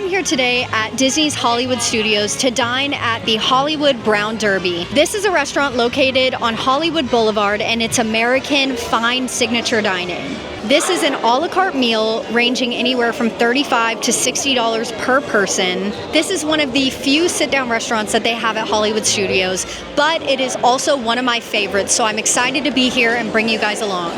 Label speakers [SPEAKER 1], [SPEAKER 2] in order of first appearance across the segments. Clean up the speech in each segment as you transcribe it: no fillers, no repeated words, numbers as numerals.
[SPEAKER 1] I'm here today at Disney's Hollywood Studios to dine at the Hollywood Brown Derby. This is a restaurant located on Hollywood Boulevard, and it's American fine signature dining. This is an a la carte meal ranging anywhere from $35 to $60 per person. This is one of the few sit-down restaurants that they have at Hollywood Studios, but it is also one of my favorites, so I'm excited to be here and bring you guys along.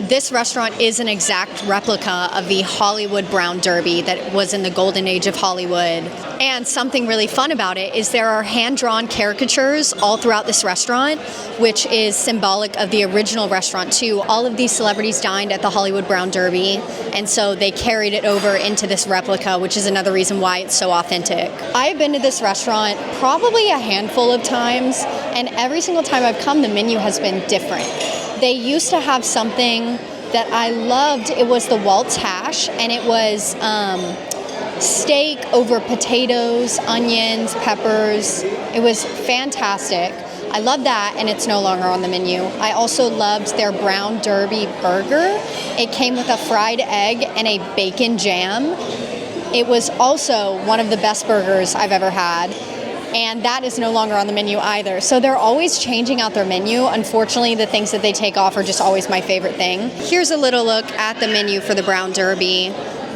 [SPEAKER 1] This restaurant is an exact replica of the Hollywood Brown Derby that was in the golden age of Hollywood. And something really fun about it is there are hand-drawn caricatures all throughout this restaurant, which is symbolic of the original restaurant too. All of these celebrities dined at the Hollywood Brown Derby, and so they carried it over into this replica, which is another reason why it's so authentic. I've been to this restaurant probably a handful of times, and every single time I've come, the menu has been different. They used to have something that I loved. It was the Waltz hash, and it was steak over potatoes, onions, peppers. It was fantastic. I love that, and it's no longer on the menu. I also loved their Brown Derby burger. It came with a fried egg and a bacon jam. It was also one of the best burgers I've ever had. And that is no longer on the menu either. So they're always changing out their menu. Unfortunately, the things that they take off are just always my favorite thing. Here's a little look at the menu for the Brown Derby.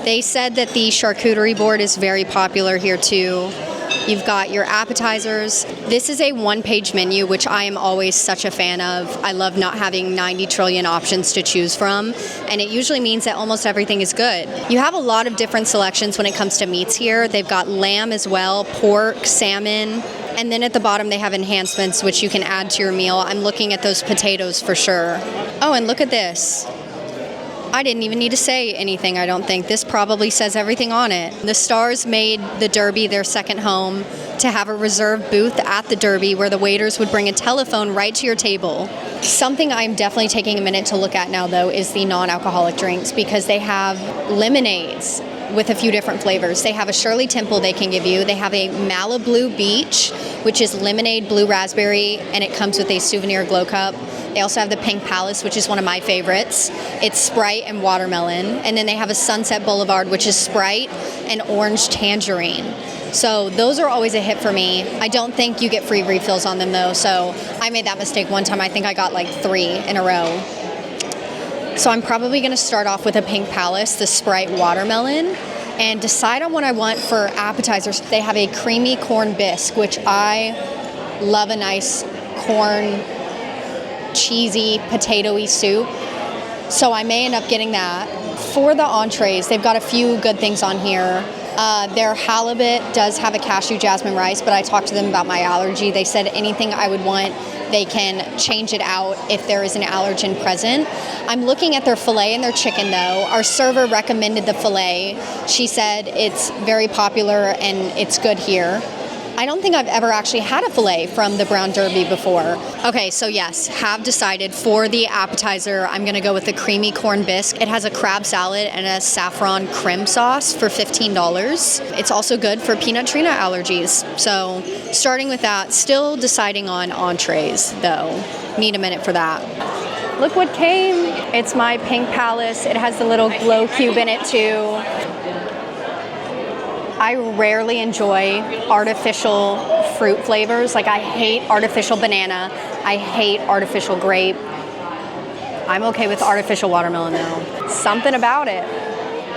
[SPEAKER 1] They said that the charcuterie board is very popular here too. You've got your appetizers. This is a one-page menu, which I am always such a fan of. I love not having 90 trillion options to choose from, and it usually means that almost everything is good. You have a lot of different selections when it comes to meats here. They've got lamb as well, pork, salmon, and then at the bottom they have enhancements which you can add to your meal. I'm looking at those potatoes for sure. Oh, and look at this. I didn't even need to say anything, I don't think. This probably says everything on it. The stars made the Derby their second home to have a reserved booth at the Derby where the waiters would bring a telephone right to your table. Something I'm definitely taking a minute to look at now, though, is the non-alcoholic drinks, because they have lemonades with a few different flavors. They have a Shirley Temple they can give you. They have a Malibu Beach, which is lemonade, blue raspberry, and it comes with a souvenir glow cup. They also have the Pink Palace, which is one of my favorites. It's Sprite and watermelon. And then they have a Sunset Boulevard, which is Sprite and orange tangerine. So those are always a hit for me. I don't think you get free refills on them though, so I made that mistake one time. I think I got like 3 in a row. So I'm probably gonna start off with a Pink Palace, the Sprite watermelon, and decide on what I want for appetizers. They have a creamy corn bisque, which I love, a nice corn, cheesy, potatoey soup. So I may end up getting that. For the entrees, they've got a few good things on here. Their halibut does have a cashew jasmine rice, but I talked to them about my allergy. They said anything I would want, they can change it out if there is an allergen present. I'm looking at their filet and their chicken though. Our server recommended the filet. She said it's very popular and it's good here. I don't think I've ever actually had a filet from the Brown Derby before. Okay, so yes, have decided for the appetizer, I'm gonna go with the creamy corn bisque. It has a crab salad and a saffron creme sauce for $15. It's also good for peanut tree nut allergies. So starting with that, still deciding on entrees though. Need a minute for that. Look what came. It's my Pink Palace. It has the little glow cube in it too. I rarely enjoy artificial fruit flavors. Like I hate artificial banana. I hate artificial grape. I'm okay with artificial watermelon though. Something about it.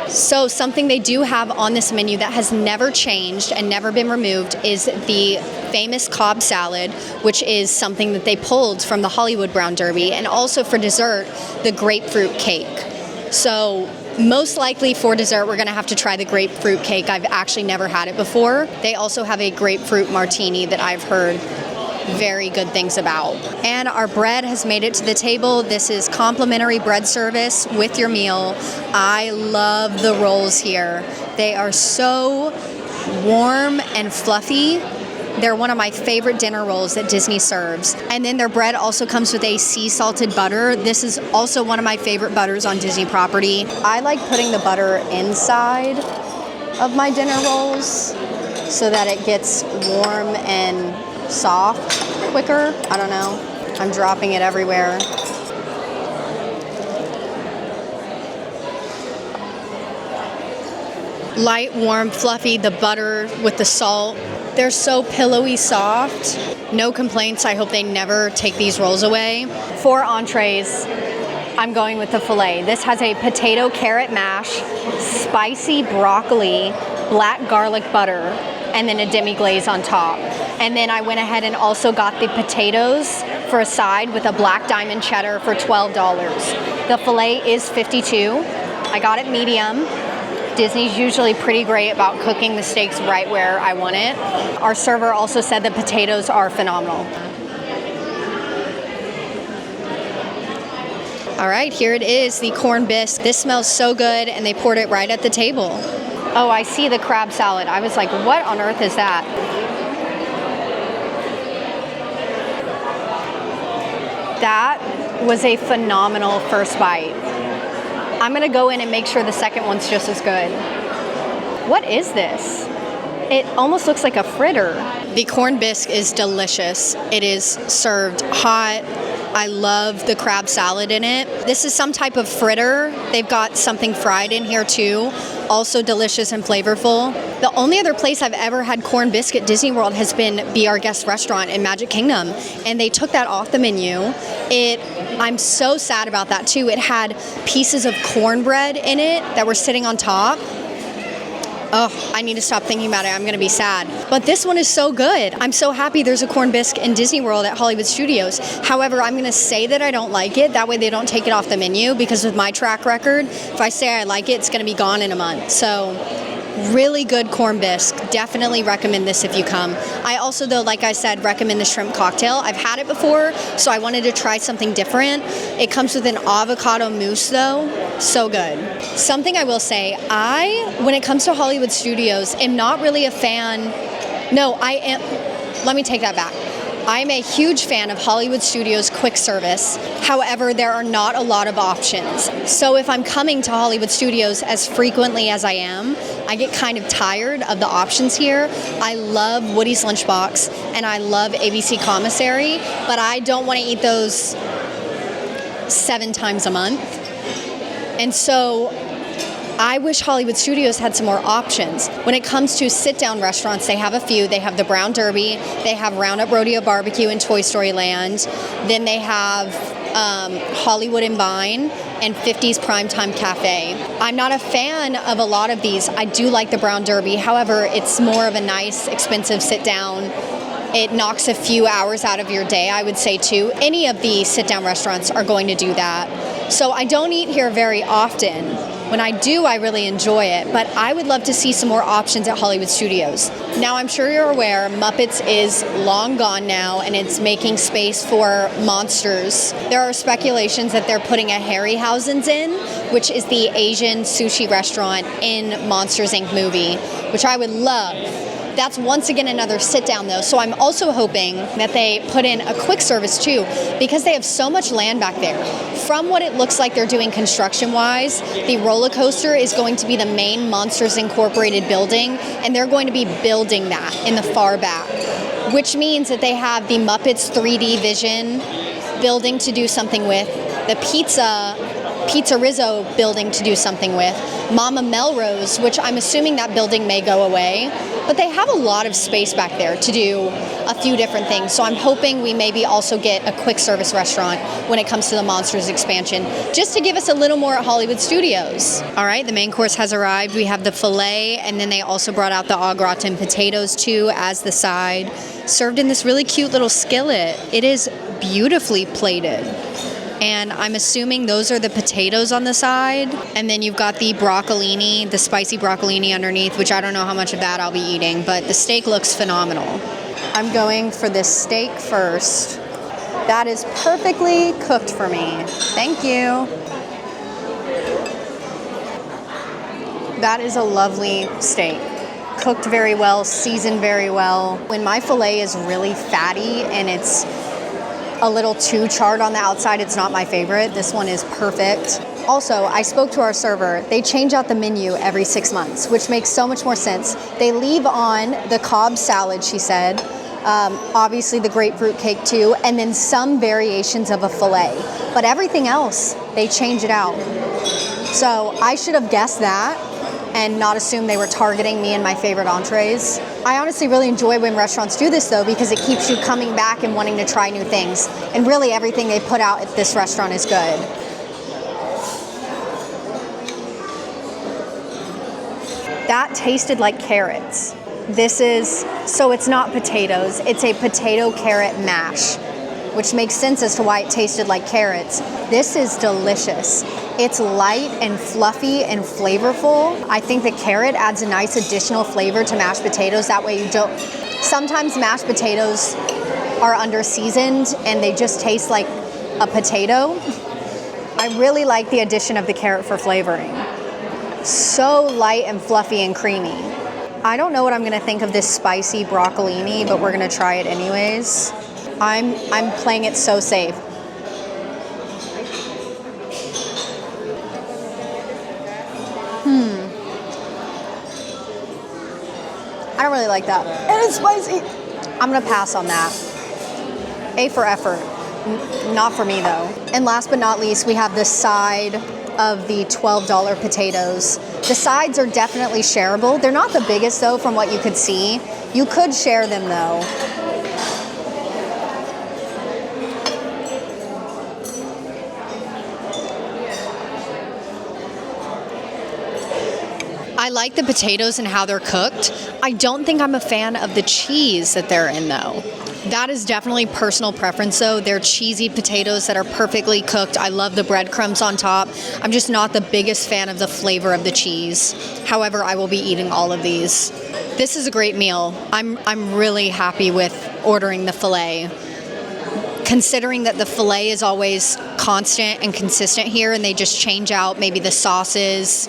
[SPEAKER 1] So something they do have on this menu that has never changed and never been removed is the famous Cobb salad, which is something that they pulled from the Hollywood Brown Derby, and also for dessert, the grapefruit cake. So most likely for dessert, we're gonna have to try the grapefruit cake. I've actually never had it before. They also have a grapefruit martini that I've heard very good things about. And our bread has made it to the table. This is complimentary bread service with your meal. I love the rolls here. They are so warm and fluffy. They're one of my favorite dinner rolls that Disney serves. And then their bread also comes with a sea salted butter. This is also one of my favorite butters on Disney property. I like putting the butter inside of my dinner rolls so that it gets warm and soft quicker. I don't know. I'm dropping it everywhere. Light, warm, fluffy, the butter with the salt. They're so pillowy soft. No complaints. I hope they never take these rolls away. For entrees, I'm going with the filet. This has a potato carrot mash, spicy broccoli, black garlic butter, and then a demi-glaze on top. And then I went ahead and also got the potatoes for a side with a black diamond cheddar for $12. The filet is $52. I got it medium. Disney's usually pretty great about cooking the steaks right where I want it. Our server also said the potatoes are phenomenal. All right, here it is, the corn bisque. This smells so good, and they poured it right at the table. Oh, I see the crab salad. I was like, what on earth is that? That was a phenomenal first bite. I'm gonna go in and make sure the second one's just as good. What is this? It almost looks like a fritter. The corn bisque is delicious. It is served hot. I love the crab salad in it. This is some type of fritter. They've got something fried in here too. Also delicious and flavorful. The only other place I've ever had corn bisque at Disney World has been Be Our Guest restaurant in Magic Kingdom, and they took that off the menu. I'm so sad about that too. It had pieces of cornbread in it that were sitting on top. Oh, I need to stop thinking about it. I'm going to be sad. But this one is so good. I'm so happy there's a corn bisque in Disney World at Hollywood Studios. However, I'm going to say that I don't like it. That way they don't take it off the menu, because with my track record, if I say I like it, it's going to be gone in a month. So really good corn bisque. Definitely recommend this if you come. I also, though, like I said, recommend the shrimp cocktail. I've had it before, so I wanted to try something different. It comes with an avocado mousse, though. So good. Something I will say, when it comes to Hollywood Studios, am not really a fan. No, I am. Let me take that back. I'm a huge fan of Hollywood Studios quick service. However, there are not a lot of options. So if I'm coming to Hollywood Studios as frequently as I am, I get kind of tired of the options here. I love Woody's Lunchbox and I love ABC Commissary, but I don't want to eat those 7 times a month. And so I wish Hollywood Studios had some more options. When it comes to sit-down restaurants, they have a few. They have the Brown Derby, they have Roundup Rodeo Barbecue in Toy Story Land, then they have Hollywood and Vine, and 50s Primetime Cafe. I'm not a fan of a lot of these. I do like the Brown Derby. However, it's more of a nice, expensive sit-down. It knocks a few hours out of your day, I would say, too. Any of the sit-down restaurants are going to do that. So I don't eat here very often. When I do, I really enjoy it, but I would love to see some more options at Hollywood Studios. Now, I'm sure you're aware, Muppets is long gone now, and it's making space for Monsters. There are speculations that they're putting a Harryhausen's in, which is the Asian sushi restaurant in Monsters, Inc. movie, which I would love. That's once again another sit down though. So I'm also hoping that they put in a quick service too, because they have so much land back there. From what it looks like they're doing construction wise, the roller coaster is going to be the main Monsters Incorporated building, and they're going to be building that in the far back, which means that they have the Muppets 3D Vision building to do something with, the Pizza Rizzo building to do something with, Mama Melrose, which I'm assuming that building may go away, but they have a lot of space back there to do a few different things. So I'm hoping we maybe also get a quick service restaurant when it comes to the Monsters expansion, just to give us a little more at Hollywood Studios. All right, the main course has arrived. We have the filet, and then they also brought out the au gratin potatoes too as the side, served in this really cute little skillet. It is beautifully plated. And I'm assuming those are the potatoes on the side. And then you've got the broccolini, the spicy broccolini underneath, which I don't know how much of that I'll be eating, but the steak looks phenomenal. I'm going for this steak first. That is perfectly cooked for me. Thank you. That is a lovely steak. Cooked very well, seasoned very well. When my filet is really fatty and it's a little too charred on the outside, it's not my favorite. This one is perfect. Also, I spoke to our server. They change out the menu every 6 months, which makes so much more sense. They leave on the Cobb salad, she said, obviously the grapefruit cake too, and then some variations of a filet. But everything else, they change it out. So I should have guessed that, and not assume they were targeting me and my favorite entrees. I honestly really enjoy when restaurants do this though, because it keeps you coming back and wanting to try new things. And really everything they put out at this restaurant is good. That tasted like carrots. So it's not potatoes, it's a potato carrot mash, which makes sense as to why it tasted like carrots. This is delicious. It's light and fluffy and flavorful. I think the carrot adds a nice additional flavor to mashed potatoes. That way you don't, sometimes mashed potatoes are under seasoned and they just taste like a potato. I really like the addition of the carrot for flavoring. So light and fluffy and creamy. I don't know what I'm gonna think of this spicy broccolini, but we're gonna try it anyways. I'm playing it so safe. I don't really like that. And it's spicy. I'm gonna pass on that. A for effort. Not for me though. And last but not least, we have the side of the $12 potatoes. The sides are definitely shareable. They're not the biggest though from what you could see. You could share them though. I like the potatoes and how they're cooked. I don't think I'm a fan of the cheese that they're in though. That is definitely personal preference though. They're cheesy potatoes that are perfectly cooked. I love the breadcrumbs on top. I'm just not the biggest fan of the flavor of the cheese. However, I will be eating all of these. This is a great meal. I'm really happy with ordering the filet. Considering that the filet is always constant and consistent here and they just change out maybe the sauces.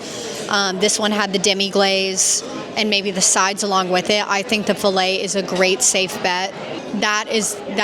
[SPEAKER 1] This one had the demi-glaze and maybe the sides along with it. I think the filet is a great safe bet. That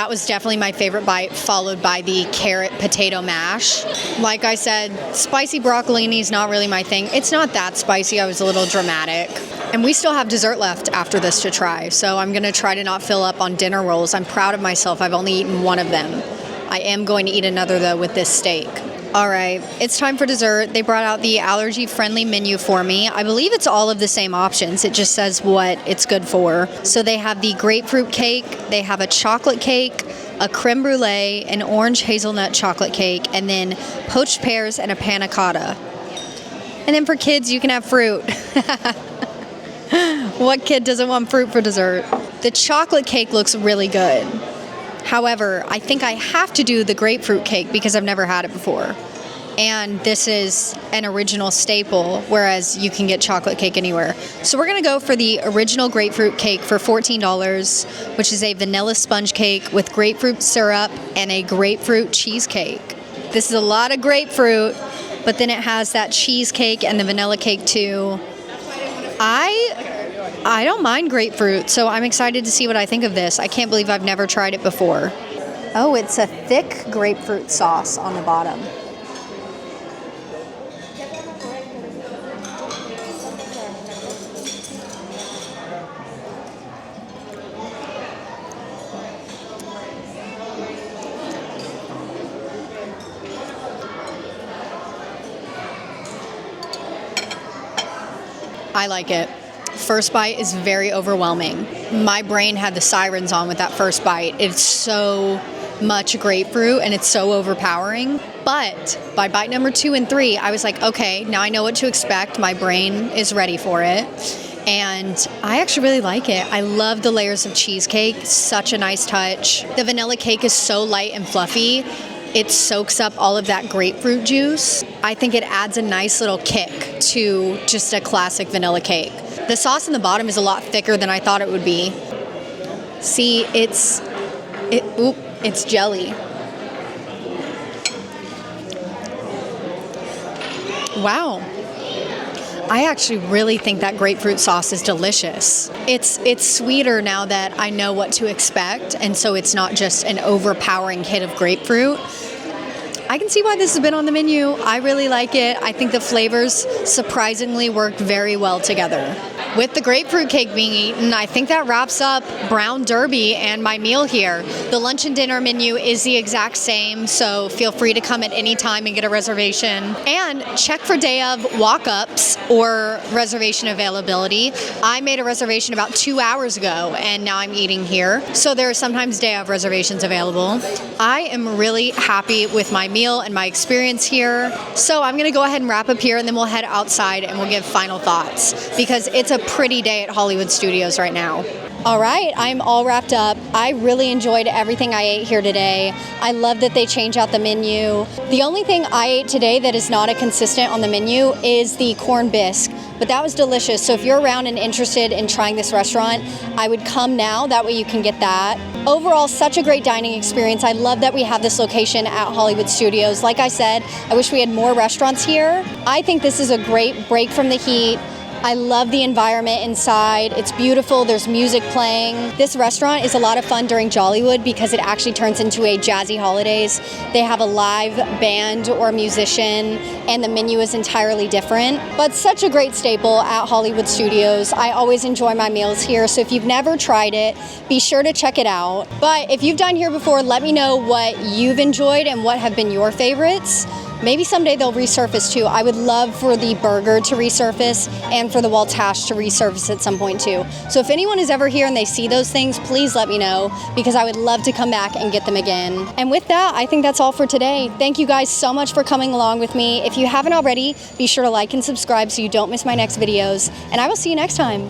[SPEAKER 1] was definitely my favorite bite, followed by the carrot potato mash. Like I said, spicy broccolini is not really my thing. It's not that spicy. I was a little dramatic. And we still have dessert left after this to try, so I'm going to try to not fill up on dinner rolls. I'm proud of myself. I've only eaten one of them. I am going to eat another, though, with this steak. All right, it's time for dessert. They brought out the allergy-friendly menu for me. I believe it's all of the same options. It just says what it's good for. So they have the grapefruit cake, they have a chocolate cake, a creme brulee, an orange hazelnut chocolate cake, and then poached pears and a panna cotta. And then for kids, you can have fruit. What kid doesn't want fruit for dessert? The chocolate cake looks really good. However, I think I have to do the grapefruit cake because I've never had it before. And this is an original staple, whereas you can get chocolate cake anywhere. So we're going to go for the original grapefruit cake for $14, which is a vanilla sponge cake with grapefruit syrup and a grapefruit cheesecake. This is a lot of grapefruit, but then it has that cheesecake and the vanilla cake too. I don't mind grapefruit, so I'm excited to see what I think of this. I can't believe I've never tried it before. Oh, it's a thick grapefruit sauce on the bottom. I like it. First bite is very overwhelming. My brain had the sirens on with that first bite. It's so much grapefruit and it's so overpowering. But by bite number 2 and 3, I was like, okay, now I know what to expect. My brain is ready for it. And I actually really like it. I love the layers of cheesecake. Such a nice touch. The vanilla cake is so light and fluffy. It soaks up all of that grapefruit juice. I think it adds a nice little kick to just a classic vanilla cake. The sauce in the bottom is a lot thicker than I thought it would be. See, it's jelly. Wow. I actually really think that grapefruit sauce is delicious. It's sweeter now that I know what to expect, and so it's not just an overpowering hit of grapefruit. I can see why this has been on the menu. I really like it. I think the flavors surprisingly work very well together. With the grapefruit cake being eaten, I think that wraps up Brown Derby and my meal here. The lunch and dinner menu is the exact same, so feel free to come at any time and get a reservation. And check for day of walk-ups or reservation availability. I made a reservation about 2 hours ago, and now I'm eating here. So there are sometimes day of reservations available. I am really happy with my meal and my experience here. So I'm gonna go ahead and wrap up here, and then we'll head outside and we'll give final thoughts, because it's a pretty day at Hollywood Studios right now. All right, I'm all wrapped up. I really enjoyed everything I ate here today. I love that they change out the menu. The only thing I ate today that is not a consistent on the menu is the corn bisque, but that was delicious. So if you're around and interested in trying this restaurant, I would come now. That way you can get that. Overall, such a great dining experience. I love that we have this location at Hollywood Studios. Like I said, I wish we had more restaurants here. I think this is a great break from the heat. I love the environment inside. It's beautiful. There's music playing. This restaurant is a lot of fun during Jollywood because it actually turns into a jazzy holidays. They have a live band or musician, and the menu is entirely different. But such a great staple at Hollywood Studios. I always enjoy my meals here, so if you've never tried it, be sure to check it out. But if you've done here before, let me know what you've enjoyed and what have been your favorites. Maybe someday they'll resurface too. I would love for the burger to resurface and for the Waltz hash to resurface at some point too. So if anyone is ever here and they see those things, please let me know, because I would love to come back and get them again. And with that, I think that's all for today. Thank you guys so much for coming along with me. If you haven't already, be sure to like and subscribe so you don't miss my next videos. And I will see you next time.